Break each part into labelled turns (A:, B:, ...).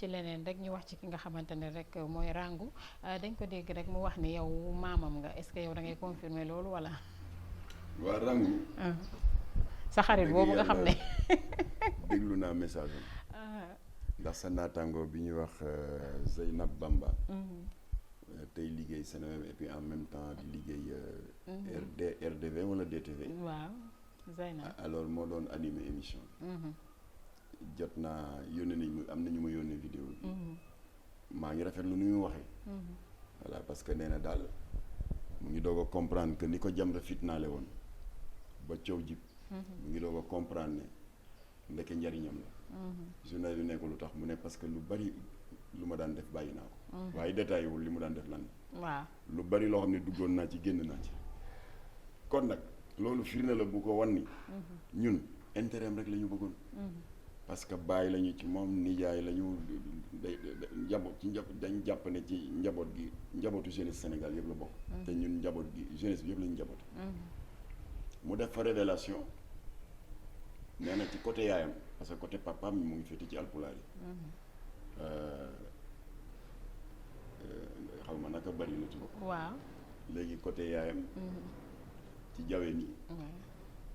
A: ci leneen rek ñu wax ci ki nga xamante ne rek mooy Rangou dañ ko dégg rek mu wax ni yow maamam nga est-ce que yow da ngay confirmer loolu wala.
B: waa Rangou.
A: sa xarit boobu nga xam ne.
B: déglu naa message am. ndax sa naataango bi ñuy wax Zeynab Bamba. tey liggéey Seneweb et puis en même temps di liggéey. RDV wala DTV.
A: waaw Zeynab.
B: alors moo doon animé émission bi. jot naa yónnee nañ am na ñu ma yónnee vidéo bi. maa ngi rafetlu nu muy waxee. voilà parce que nee na daal mu ngi doog a comprendre que ni ko Jamra fitnaale woon ba coow jib. mu ngi doog a comprendre ne ndeke njariñam la. journal bi nekk lu tax mu ne parce que lu bari lu ma daan def bàyyi naa ko. waaye détaillé wul li mu daan def lan.
A: waaw
B: lu bari loo xam ne duggoon naa ci génn naa ci. kon nag loolu firnde la bu ko wan ni. ñun intérêt am rek la ñu bëggoon. parce que bàyyi lañu ci moom nijaay lañu day njaboot ci dañ jàpp ne ci njaboot gi njabootu jeunesse Sénégal yëpp la bokk. te ñun njaboot gi jeunesse bi yëpp lañu njaboot. mu def fa révélation nee na ci côté yaayam parce que côté papaam mu ngi féete ci alpulaar yi. xaw ma naka bari na ci bopp.
A: waaw
B: léegi côté yaayam. ci jaween yi.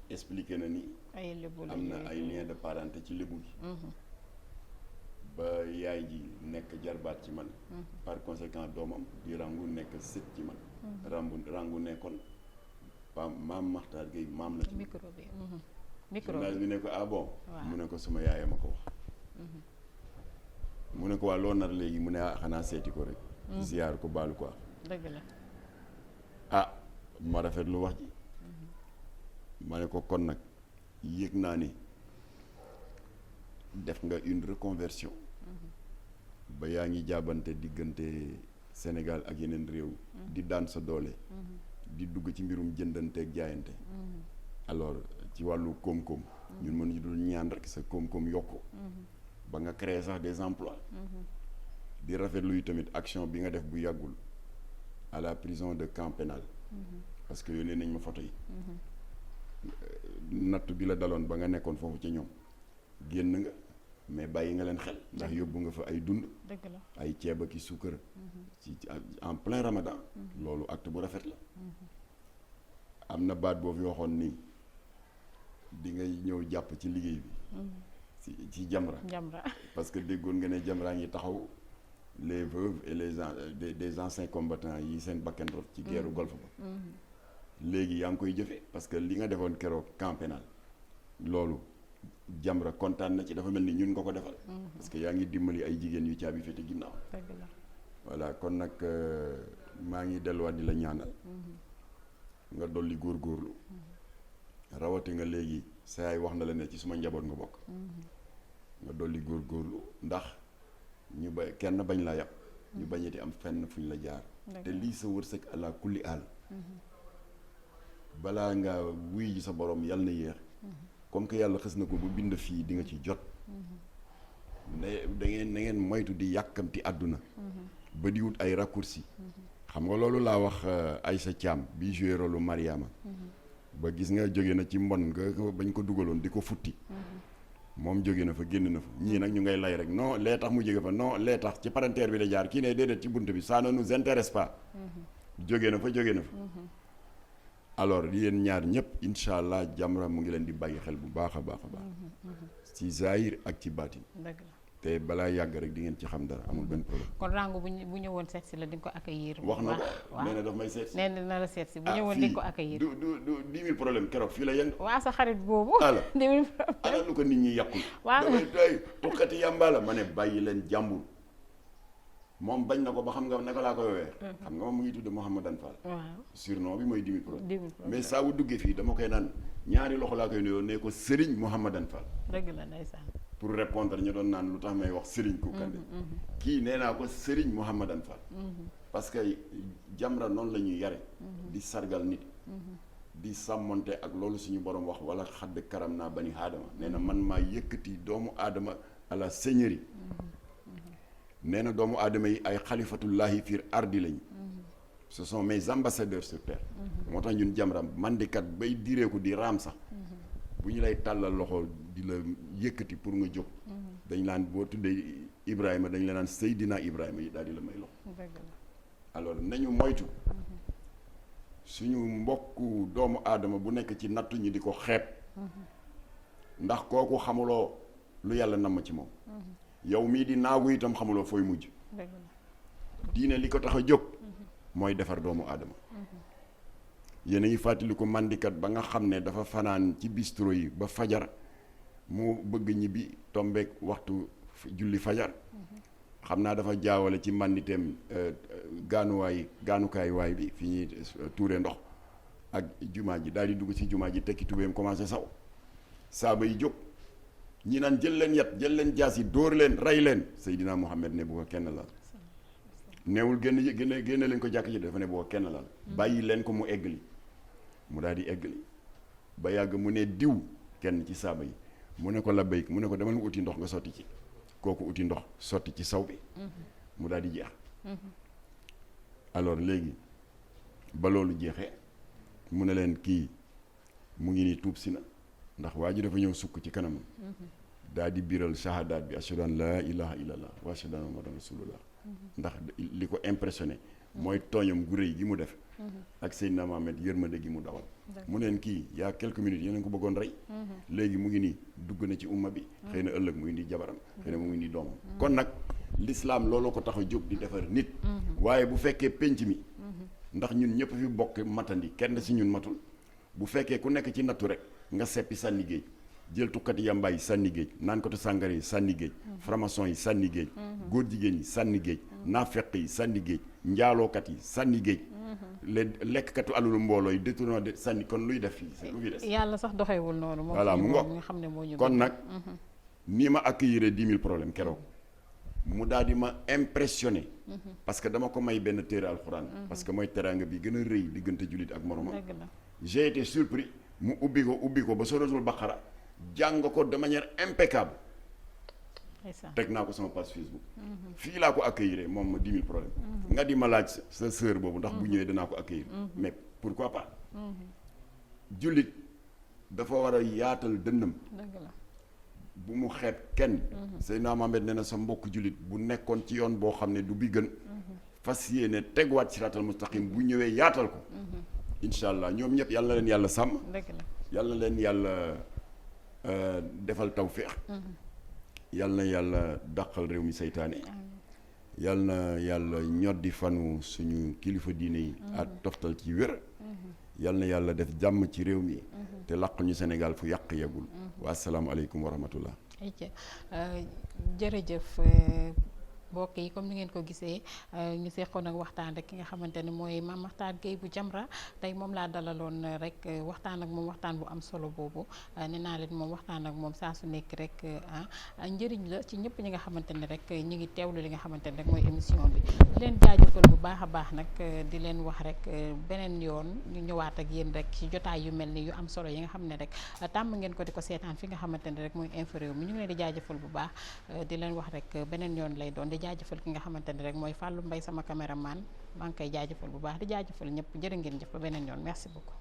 B: expliqué na ni.
A: ay lébu la
B: am na ay lien de parenté ci lébu gi. ba yaay ji nekk jarbaat ci man. par conséquent doomam di Rangou nekk sët ci man. Rangou nekkoon maam Maxtaar Gueye maam la ci.
A: micro bi micro
B: journaliste bi ne ko ah bon.
A: waaw
B: mu ne ko suma yaayam a ko wax. mu ne ko waa loo nar léegi mu ne ah xanaa seeti ko rek. ziyaar ko baalu ko
A: dëgg la.
B: ah ma rafetlu wax ji. ma ne ko kon nag yëg naa ni def nga une reconversion. ba yaa ngi jaabante diggante Sénégal ak yeneen réew. di daan sa doole. di dugg ci mbirum jëndante ak jaayante. alors ci wàllu koom-koom. ñun mën ñu dul ñaan rek sa koom-koom yokku. ba nga créer sax des emplois. di rafetlu yi tamit action bi nga def bu yàggul à la prison de camp pénal. parce que yónnee nañ ma photo yi. natt bi la daloon ba nga nekkoon foofu ci ñoom génn nga mais bàyyi nga leen xel ndax yóbbu nga fa ay dund.
A: dëgg la
B: ay ceeb ak i suukar. ci en plein ramadan. loolu acte bu rafet la. am na baat boo fi waxoon nii di ngay ñëw jàpp ci liggéey bi. ci Jamra. parce que déggoon nga ne Jamra ngi taxaw les veuves et les des anciens combattants yi seen bakkan rot ci guerre Golfe ba. léegi yaa ngi koy jëfe parce que li nga defoon keroog camp pénal loolu Jamra kontaan na ci dafa mel ni ñun nga ko defal. parce que yaa ngi dimbali ay jigéen yu caabi fete ginnaaw.
A: dëgg la
B: voilà kon nag maa ngi delluwaat di la ñaanal. nga dolli góorgóorlu. rawati nga léegi sa yaay wax na la ne ci suma njaboot nga bokk. nga dolli góorgóorlu ndax ñu ba kenn bañ laa yàpp. ñu bañeti am fenn fu ñu la jaar. te lii sa wërsëg àla kulli àll. balaa nga wuy ji sa borom yàlla na yéex. comme que yàlla xës na ko bu bind fii di nga ci jot. ne da ngeen moytu di yàkkamti àdduna. ba di wut ay raccourci. xam nga loolu laa wax Aïssa Thiam bi joué rôle Mariama. ba gis nga jóge na ci mbon nga bañ ko dugaloon di ko futti. moom jóge na fa génn na fa ñii nag ñu ngay lay rek non lee tax mu jóge fa non lee tax ci parenteer bi la jaar kii ne déedéet ci bunt bi ça ne nous intéresse pas. jóge na fa. alors yéen ñaar ñëpp incha allah Jamra mu ngi leen di bàyyi xel bu baax a baax a baax. ci zahir ak ci baatin.
A: dëgg la
B: te balaa yàgg rek di ngeen ci xam dara amul benn problème.
A: kon Rangou bu ñëwoon seet si la di nga ko accueillir.
B: wax na ko nee na daf may seet si.
A: nee na la seet si bu ñëwoon di nga ko accueillir.
B: du 10 000 problème keroog fii la yëng.
A: waa sa xarit boobu.
B: 10
A: 000 problème
B: ala lu ko nit ñi yàqul.
A: waaw
B: damay doy tukkati yàmba la ma ne bàyyi leen jàmbur. moom bañ na ko ba xam nga naka laa koy woowee. xam nga moom mu ngi tudd Mouhamadane Fall.
A: waaw
B: surnom bi mooy 10 000 problème.
A: 10 000 problème
B: mais saa wu duggee fii dama koy naan ñaari loxo laa koy nuyoo ne ko Serigne Mouhamadane Fall.
A: dëgg la ndeysaan.
B: pour répondre ñu doon naan lu tax may wax Serigne Koukandé. kii nee naa ko Serigne Mouhamadane Fall. parce que Jamra noonu la ñuy yare. di sargal nit. di sàmmonte ak loolu suñu borom wax wala xadd karam naa bani aadama nee na man maa yëkkati doomu aadama à la seigneurie. nee na doomu aadama yi ay xalifatullahi fiir ardi lañ. ce sont mes ambassadeurs sur terre. moo tax ñun Jamra mandikat bay direeku di raam sax. bu ñu lay tàllal loxo di la yëkkati pour nga jóg. dañ laan boo tuddee Ibrahima dañ la naan Seydina Ibrahima yi daal di la may loxo.
A: dëgg la.
B: alors nañu moytu suñu mbokku doomu aadama bu nekk ci nattu ñi di ko xeeb ndax kooku xamuloo lu yàlla namm ci moom yow mii di naagu itam xamuloo fooy mujj
A: dëgg la.
B: diine li ko tax a jóg mooy defar doomu aadama yéen a ngi fàttali ko mandikat ba nga xam ne dafa fanaan ci bistro yi ba fajar mu bëgg ñibbi tombeek waxtu julli fajar xam naa dafa jaawale ci manditeem gaanukaay waay bi fi ñuy tuure ndox ak jumaa ji daal di dugg ci jumaa ji tekki tubéem commencé saw saaba yi jóg ñi naan jël leen yat jël leen jaas yi dóor leen rey leen Seydina Muhammad ne bu ko kenn laal neewul génne leen ko jàkk ji dafa ne bu ko kenn laal bàyyi leen ko mu eggali mu daal di eggali ba yàgg mu ne diw kenn ci saaba yi mu ne ko labbayk mu ne ko demal nga uti ndox nga sotti ci kooku uti ndox sotti ci saw bi mu daal di jeex alors léegi ba loolu jeexee mu ne leen kii mu ngi nii tuub si na ndax waa ji dafa ñëw sukk ci kanamam daal di biral shahadaat bi ashhadu an laa ilaha illallah wa ashhadu anna muhammadan rasulullah ndax li ko impressionné mooy tooñam gu rëy gi mu def ak Seydina Mohamed yërmande gi mu dawal mu neen kii yaa quelques minutes yeneen ko bëggoon rey léegi mu ngi nii dugg na ci umma bi xëy na ëllëg mu indi jabaram xëy na mu ngi nii doomam kon nag l'islam loolu ko tax a jóg di defar nit waaye bu fekkee penc mi ndax ñun ñëpp fi bokk matandi kenn si ñun matul bu fekkee ku nekk ci nattu rek nga seppi sànni géej jël tukkat yàmbaay yi sànni géej naan ko sàngara yi sànni géej franc-maçon yi sànni géej góor jigéen yi sànni géej naafeq yi sànni géej njaalookat yi sànni géej lekkkatu alalu mbooloo yi détournement de sànni kon luy def fii lu fi des
A: yàlla sax doxewul noonu moom
B: voilà mu
A: nga xam ne moo ñu
B: kon nag nii ma accueillir 10 000 problèmes keroog mu daal di ma impressionné parce que dama ko may benn téere alxuraan parce que mooy teraanga bi gën a rëy diggante jullit ak moromam j'ai été surpris mu ubbi ko ba suratul Baqara jàng ko de manière impeccable teg naa ko sama page Facebook fii laa ko accueillir moom ma 10 000 problèmes nga di ma laaj sa sœur boobu ndax bu ñëwee danaa ko accueillir mais pourquoi pas jullit dafa war a yaatal dënnam bu mu xeeb kenn Seydina Mohamed nee na sa mbokk jullit bu nekkoon ci yoon boo xam ne du bi gën fas yéene teguwaat siraatal mustaqim bu ñëwee yaatal ko incha allah ñoom ñëpp yàlla na leen yàlla sàmm yàlla na leen yàlla defal tawféex yàlla na yàlla dàqal réew mi seytaane yàlla na yàlla ñoddi fanu suñu kilifa diine yi ak toftal ci wér yàlla na yàlla def jàmm ci réew mi te làq ñu Sénégal fu yàq yegul wa asalaamualeykum wa rahmatullah
A: jërëjëf mbokk yi comme ni ngeen ko gisee ñu seqoon ak waxtaan rek ki nga xamante ne mooy Mame Makhtar Gueye bu Jamra tey moom laa dalaloon rek waxtaan ak moom waxtaan bu am solo boobu nee naa leen moom waxtaan ak moom saa su nekk rek njëriñ la ci ñëpp ñi nga xamante ne rek ñu ngi teewlu li nga xamante ne rek mooy émission bi di leen jaajëfal bu baax a baax nag di leen wax rek beneen yoon ñu ñëwaat ak yéen rek ci jotaay yu mel ni yu am solo yi nga xam ne rek tàmm ngeen ko di ko seetaan fi nga xamante ne rek mooy Infos Rewmi ñu ngi leen di jaajëfal bu baax di leen wax rek beneen yoon lay doon di jaajëfal ki nga xamante ne rek mooy Fallou Mbaye sama caméraman maa ngi koy jaajëfal bu baax di jaajëfal ñëpp jërë ngeen jëf ba beneen yoon merci beaucoup